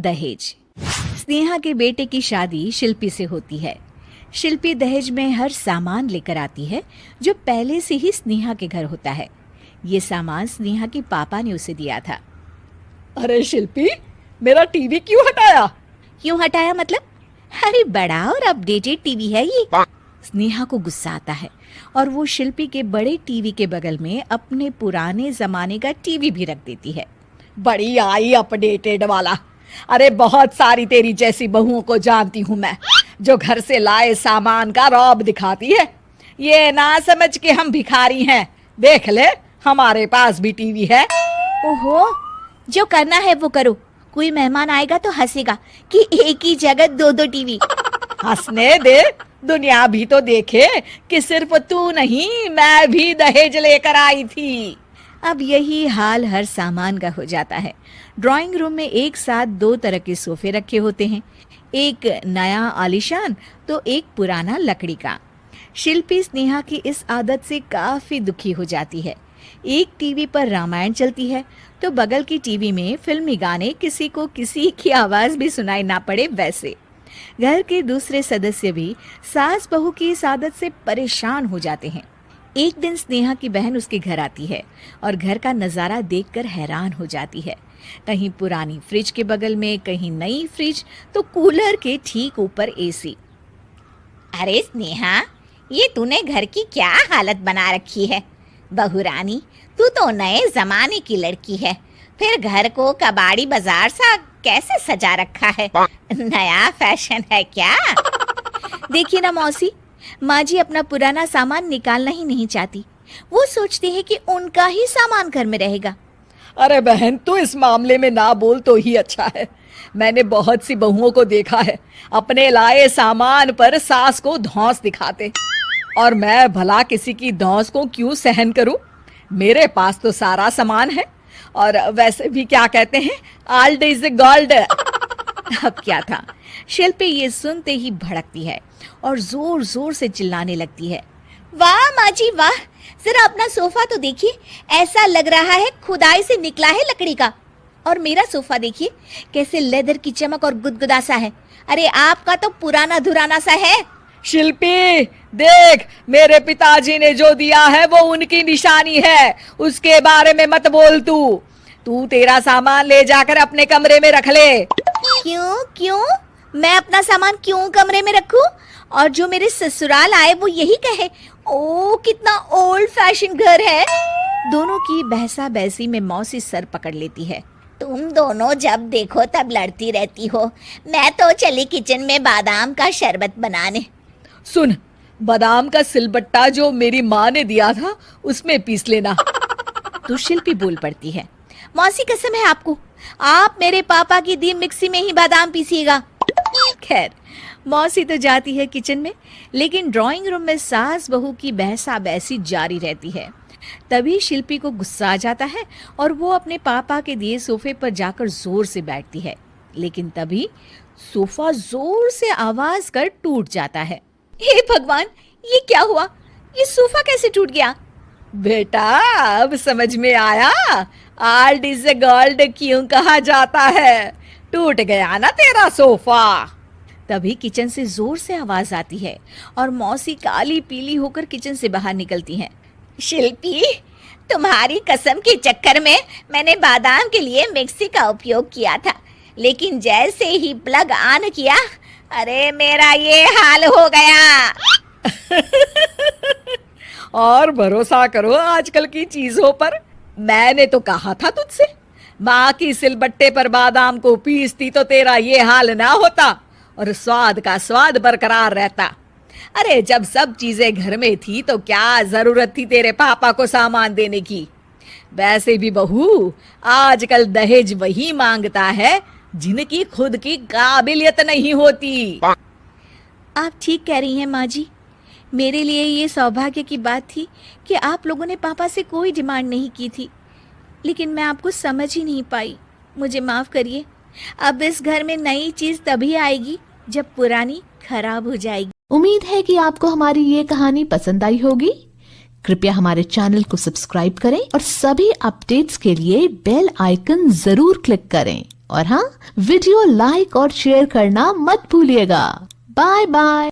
दहेज। स्नेहा के बेटे की शादी शिल्पी से होती है। शिल्पी दहेज में हर सामान लेकर आती है जो पहले से ही स्नेहा के घर होता है। ये सामान स्नेहा के पापा ने उसे दिया था। अरे शिल्पी, मेरा टीवी क्यों हटाया? क्यों हटाया मतलब? अरे बड़ा और अपडेटेड टीवी है ये। स्नेहा को गुस्सा आता है और वो शिल्पी के बड़े टीवी के बगल में अपने पुराने जमाने का टीवी भी रख देती है। बड़ी आई अपडेटेड वाला। अरे बहुत सारी तेरी जैसी बहुओं को जानती हूँ मैं, जो घर से लाए सामान का रौब दिखाती है। ये ना समझ के हम भिखारी हैं। देख ले, हमारे पास भी टीवी है। ओहो, जो करना है वो करो। कोई मेहमान आएगा तो हंसेगा कि एक ही जगह दो दो टीवी। हंसने दे, दुनिया भी तो देखे कि सिर्फ तू नहीं, मैं भी दहेज लेकर आई थी। अब यही हाल हर सामान का हो जाता है। ड्राइंग रूम में एक साथ 2 तरह के सोफे रखे होते हैं, एक नया आलीशान तो एक पुराना लकड़ी का। शिल्पी स्नेहा की इस आदत से काफी दुखी हो जाती है। एक टीवी पर रामायण चलती है तो बगल की टीवी में फिल्मी गाने, किसी को किसी की आवाज भी सुनाई ना पड़े वैसे। घर के दूसरे सदस्य भी सास बहू की इस आदत से परेशान हो जाते हैं। एक दिन स्नेहा की बहन उसके घर आती है और घर का नज़ारा देखकर हैरान हो जाती है। कहीं पुरानी फ्रिज के बगल में, कहीं नई फ्रिज, तो कूलर के ठीक ऊपर एसी। अरे स्नेहा, ये तूने घर की क्या हालत बना रखी है? बहू रानी, तू तो नए जमाने की लड़की है, फिर घर को कबाड़ी बाजार सा कैसे सजा रखा है? नया फैशन है क्या? देखिए ना मौसी, माँ जी अपना पुराना सामान निकालना ही नहीं चाहती। वो सोचती है कि उनका ही सामान घर में रहेगा। अरे बहन, तू इस मामले में ना बोल तो ही अच्छा है। मैंने बहुत सी बहुओं को देखा है अपने लाए सामान पर सास को धौंस दिखाते, और मैं भला किसी की धौंस को क्यों सहन करूं? मेरे पास तो सारा सामान है, और वैसे भी क्या कहते हैं, ओल्ड इज गोल्ड। अब क्या था, शिल्पी ये सुनते ही भड़कती है और जोर जोर से चिल्लाने लगती है। वाह माँ जी वाह, जरा अपना सोफा तो देखिए, ऐसा लग रहा है खुदाई से निकला है लकड़ी का। और मेरा सोफा देखिए कैसे लेदर की चमक और गुदगुदा सा है। अरे आपका तो पुराना धुराना सा है। शिल्पी देख, मेरे पिताजी ने जो दिया है वो उनकी निशानी है, उसके बारे में मत बोल। तू तेरा सामान ले जाकर अपने कमरे में रख ले। क्यों? मैं अपना सामान क्यों कमरे में रखूं? और जो मेरे ससुराल आए वो यही कहे, ओ कितना ओल्ड फैशन घर है। दोनों की बहसा बहसी में मौसी सर पकड़ लेती है। तुम दोनों जब देखो तब लड़ती रहती हो। मैं तो चली किचन में बादाम का शरबत बनाने। सुन, बादाम का सिलबट्टा जो मेरी माँ ने दिया था उसमें पीस लेना। तो शिल्पी बोल पड़ती है, मौसी कसम है आपको, आप मेरे पापा की दी मिक्सी में ही बादाम पीसिएगा। खैर, मौसी तो जाती है किचन में, लेकिन ड्राइंग रूम में सास बहू की बहसा बहसी जारी रहती है। तभी शिल्पी को गुस्सा आ जाता है और वो अपने पापा के दिए सोफे पर जाकर जोर से बैठती है, लेकिन तभी सोफा जोर से आवाज कर टूट जाता है। हे भगवान, ये क्या हुआ? ये सोफा कैसे टूट गया? बेटा, अब समझ में आया ओल्ड इज गोल्ड क्यों कहा जाता है। टूट गया ना तेरा सोफा। तभी किचन से जोर से आवाज आती है और मौसी काली पीली होकर किचन से बाहर निकलती हैं। शिल्पी, तुम्हारी कसम के चक्कर में मैंने बादाम के लिए मिक्सी का उपयोग किया था, लेकिन जैसे ही प्लग ऑन किया, अरे मेरा ये हाल हो गया। और भरोसा करो आजकल की चीजों पर। मैंने तो कहा था तुझसे, माँ की सिलबट्टे पर बादाम को पीसती तो तेरा ये हाल ना होता और स्वाद का स्वाद बरकरार रहता। अरे जब सब चीजें घर में थी तो क्या जरूरत थी तेरे पापा को सामान देने की। वैसे भी बहू, आजकल दहेज वही मांगता है जिनकी खुद की काबिलियत नहीं होती। आप ठीक कह रही हैं माँ जी। मेरे लिए ये सौभाग्य की बात थी कि आप लोगों ने पापा से कोई डिमांड नहीं की थी, लेकिन मैं आपको समझ ही नहीं पाई। मुझे माफ करिए। अब इस घर में नई चीज तभी आएगी जब पुरानी खराब हो जाएगी। उम्मीद है कि आपको हमारी ये कहानी पसंद आई होगी। कृपया हमारे चैनल को सब्सक्राइब करें और सभी अपडेट्स के लिए बेल आइकन जरूर क्लिक करें। और हाँ, वीडियो लाइक और शेयर करना मत भूलिएगा। Bye bye.